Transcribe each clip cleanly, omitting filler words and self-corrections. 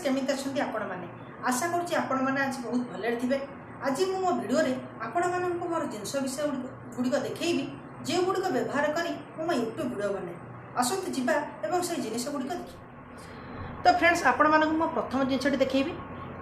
केमिति अछंती आपण माने आशा करूची आपण माने आज बहुत भले थिबे। आज मु मो वीडियो रे आपण माननको मोर जिंस विषय गुडिक देखैबी जे गुडिक व्यवहार करी मो यूट्यूब वीडियो बने आसंत जिबा एवं से जिनिस गुडिक देखि। तो फ्रेंड्स आपण माननको मो प्रथम जिंसटी देखैबी।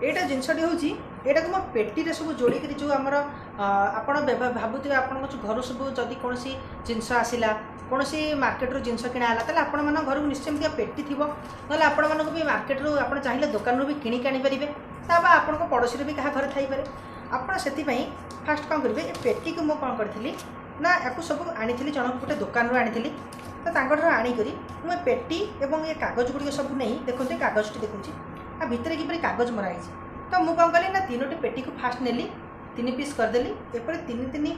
एटा जिनसटी होची एटा को मो पेटी रे सब जोड़ी करी जो हमर आपण भाबुते आपण घर सब जदी कोनसी जिंस आसिला कोनसी मार्केट रो जिंस किना आला तले आपण मन घर निश्चय पेटी थिबो नले आपण मन को भी मार्केट रो आपण चाहिले दुकान रो भी किनी कानी परिबे ताबा आपण को पड़ोसी रे भी कहा घर थाई पारे। आपण सेति पई फास्ट कोन करबे ए पेटी को मो कोन करथिली ना याकु सब आनिथिली जण गोटे दुकान रो आनिथिली तो तांकर आनी करी मो पेटी एवं ये कागज गुडी सब नहीं देखते कागज टी देखुची आ भितर की कागज मरा है तो मुझे कौन कली ना तीनोटी पेटी को फास्ट नेली 3 पीस करदेली एपरे 3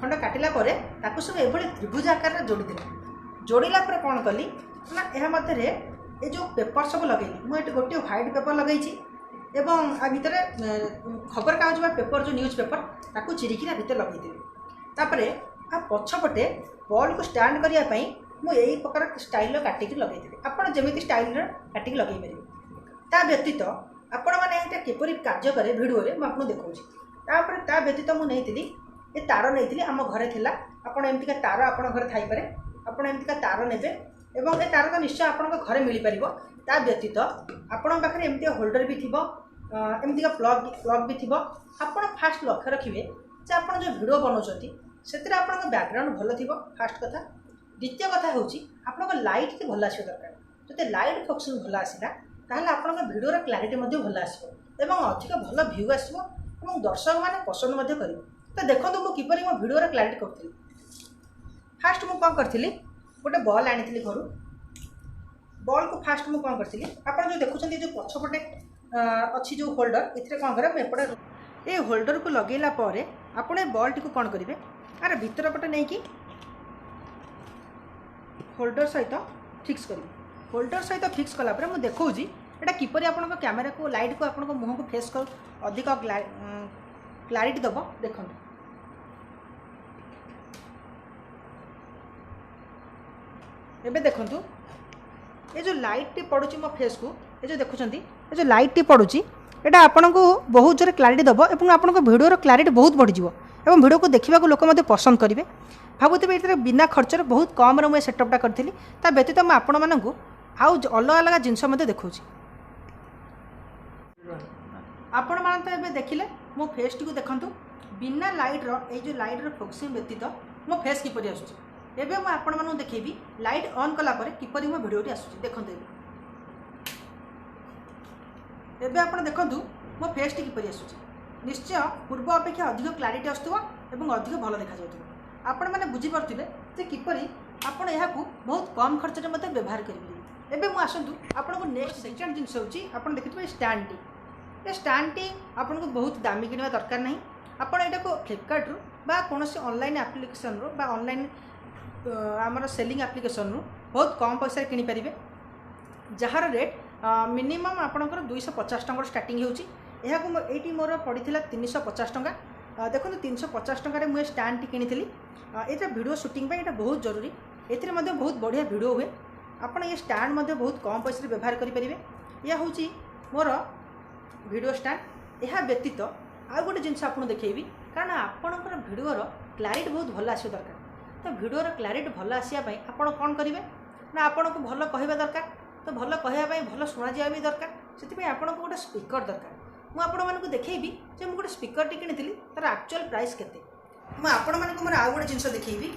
खंड काटिला परे ताकू सब एभली त्रिभुज आकार जोड़ीदेली। जोड़िला परे कौन कली ना यह मध्य ये जो पेपर सब लगेली मुझे गोटे व्हाइट पेपर लगेची एवं आ भितर खबर कागज बा पेपर जो न्यूज पेपर ताकू चिरिकी भितर लगेदेली। तापरे आ पछपटे बॉल को स्टैंड करिया पई मु एई प्रकार स्टाइल काटिकी लगेदेली। आपण जेमिति स्टाइल काटिकी लगेई परिबे। ता व्यतीत आपण मैंने यहाँ किपरि कार्य करे भिडियो रे मुझे देखा तापर ता व्यतीत मुझे ये तार नहीं आम घरे थिला आपण एमतिका तार आपण घरे थाई पारे आपण एमतिका तार नेबे एवं ए तार तो निश्चय आपण घरे मिल पारिबो। ता व्यतीत आपण पाखरे एमति होल्डर भी थिबो एमतिका प्लग भी थिबो। आपण फास्ट लक्ष्य रखिबे जे आपण जो वीडियो बनाउछथि सेतिर आपण बैकग्राउंड भलो थिबो फास्ट कथा। द्वितीय कथा होउची आपण लाइट के भल आसी दरकार जते लाइट फोकसिंग भल आसीला ताहले आपण वीडियो क्लारिटी भल आसो एवं अधिक भल भ्यू आसो और दर्शक मैंने पसंद करेंगे। तो देखो मो किपरि मो वीडियो क्लारिटी करी फास्ट मुझे कौन करी गोटे बॉल आनी घर बॉल को फास्ट मुझे कौन करी आप जो देखुं जो पछपटे अच्छी जो होल्डर ये कौन करें एपटे ये होल्डर को लगेला आपड़ बॉल टी कौन करेंगे आर भीतर पटे नहीं कि होल्डर सहित फिक्स करेंगे। होल्डर सहित फिक्स कलापर मुझे देखा एटा किपरि आपण कैमेरा को लाइट को आपण मुह को फेस कर अधिक क्लारिटी दब देखो। एबे देखंतु ये जो लाइट टी पड़ुची मो फेस को ये जो देखुछंती ये जो लाइट टी पड़ुची एटा आपण को बहुत जोर क्लारिटी दब एवं आपण को वीडियो क्लारिटी बहुत बढ़ी जिवो एवं वीडियो को देखा लोक मते पसंद करेंगे। भावुथे ये बिना खर्चर बहुत कम मुझे सेटअपटा करी ता व्यतीत मुझे आपण मानू आउ अलग अलग जिनस देखा आपण मान तो ये देखिले मो फेस टी को देखंतु बिना लाइट रो ए जो लाइट रो फोकसिंग व्यतीत मो फेस किपरि आसुची एबे मो आपण मानू देखैबी लाइट ऑन कला परे किपरि मो वीडियो टी आसुची देखंतु एबे आपण देखंतु मो फेस टी किपरि आसुची निश्चय पूर्व अपेक्षा अधिक क्लारिटी आसुथबो एवं अधिक भल देखा जाउथबो। आपण माने बुझी परथिबे जे किपरि आपण एहा को बहुत कम खर्च रे मते व्यवहार करिबे। एबे मु आसंतु आपण को नेक्स्ट सेकंड जिंस होची आपण देखितबे स्टैंड टी ये स्टैंड टी आपन को बहुत दामी किनवा दरकार नहीं आपन एटा को फ्लिपकार्ट रू बा कोनोसी ऑनलाइन एप्लिकेशन रू बा ऑनलाइन हमर सेलिंग एप्लिकेशन रू बहुत कम पैसा किनि परिबे जहार रेट मिनिमम आपनकर 250 टंका स्टार्टिंग होची। एहा को एटी मोर पड़ीथिला 350 टंका देखो 350 टंका रे मु स्टैंड टी किनिथिली। एटा वीडियो शूटिंग एटा बहुत जरूरी एथिरे मध्ये बहुत बढ़िया वीडियो हुए आपन ये स्टैंड मध्ये बहुत कम पैसा रे व्यवहार करि परिबे। या होची मोर वीडियो स्टैंड यह व्यतीत आउ गोटे जिनस आपको देखी कारण आपणकर वीडियोर क्लारिटी बहुत भल आस दरकार। तो वीडियोर क्लारिटी भल आसापी आपड़ कौन करेंगे ना आपन को भल कहवा दरकार तो भल कहवाई भल शुणा जा भी दरकार से आपन को गोटे स्पीकर दरकार। मुझे आपण मानक देखी जे मुझे गोटे स्पीकर टी किनी तार एक्चुअल प्राइस केते मुझे आपण मानक मोर आउ गोटे जिनस देखी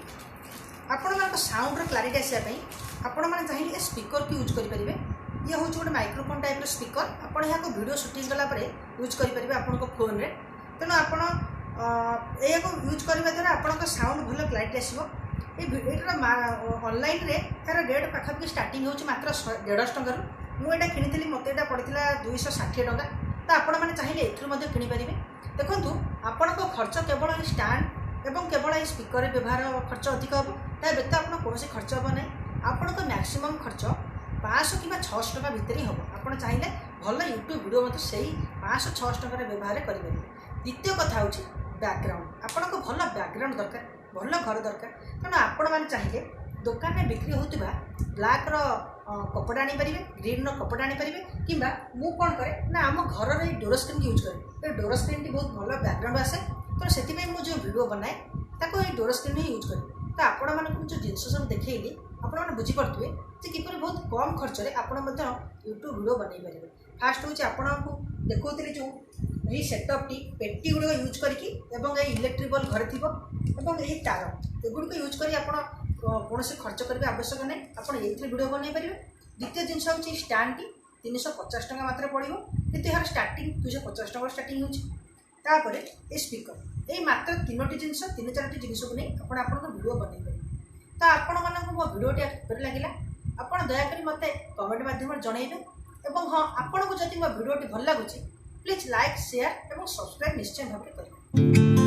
आपण मान साउंड क्लारिटी आसापी आपण मैंने चाहिए स्पीकर को यूज करेंगे। ये हूँ गोटे माइक्रोफोन टाइप स्पीकर आपड़ यहाँ वीडियो शूटिंग कलापर यूज करेंगे आपण फोन रे तेणु आपड़ यूज करने द्वारा आपण साउंड भल क्लारिटी आसो। ऑनलाइन रे तार रेट पाखापाखि स्टार्टिंग होची मात्र 150 टंका मुझे किनी मत यहाँ पड़ता 260 टंका तो आपण मैंने चाहिए एथुर किनीपर। देखो आपण खर्च केवल स्टैंड एवं केवल ये स्पीकर व्यवहार खर्च अधिक हम ता व्यतीत आप कौन खर्च हम ना आपण मैक्सिमम खर्च 500 कि 600 टका भितर ही हम आप चाहिए भल यूट्यूब वीडियो मतलब से 500-600 टकर व्यवहार करेंगे। द्वितीय कथा हूँ बैकग्राउंड आपन को भल बैकग्राउंड दरकार भल घर दरकार तेणु आपण मैंने चाहिए दुकान में बिक्री होता ब्लैक कपड़ा आनीपारे ग्रीन कपड़ा आनीपारे कि मुझे कौन करे ना आम घर डोर स्क्रीन यूज करे डोर स्क्रीन टी बहुत भल बैकग्राउंड आसे तो से मुझे वीडियो बनाए ताको डोर स्क्रीन ही यूज करे तो आपण मानक जो जिन सब देखली आपने बुझीपे किपर बहुत कम खर्च में आप यूट्यूब वीडियो बनई पारे। फास्ट हूँ आपको देखुली जो ये सेटअप टी पेटी गुड़िक यूज करके इलेक्ट्रिक बल्ब घर थी यही तार एगुड़िक यूज कर कौन खर्च करने आवश्यक नहीं आप वीडियो बनई पारे। द्वितीय जिनस हूँ स्टैंड टी 350 टଙ୍କା मात्र पड़ो कि यार स्टार्टिंग 250 टଙ୍କା स्टार्टिंग होपर ये स्पीकर ये मात्र 3टी जिनस 3-4टी जिनस को नहीं आप वीडियो बनई पारे। तो आपण मानक मो वीडियोटी किपरि लगिला आपण दयाकोरी मते कमेंट माध्यम जनइबे एवं हाँ आपको जदि मो वीडियोटी भल लगुच प्लीज लाइक शेयर और सब्सक्राइब निश्चय भाव करें।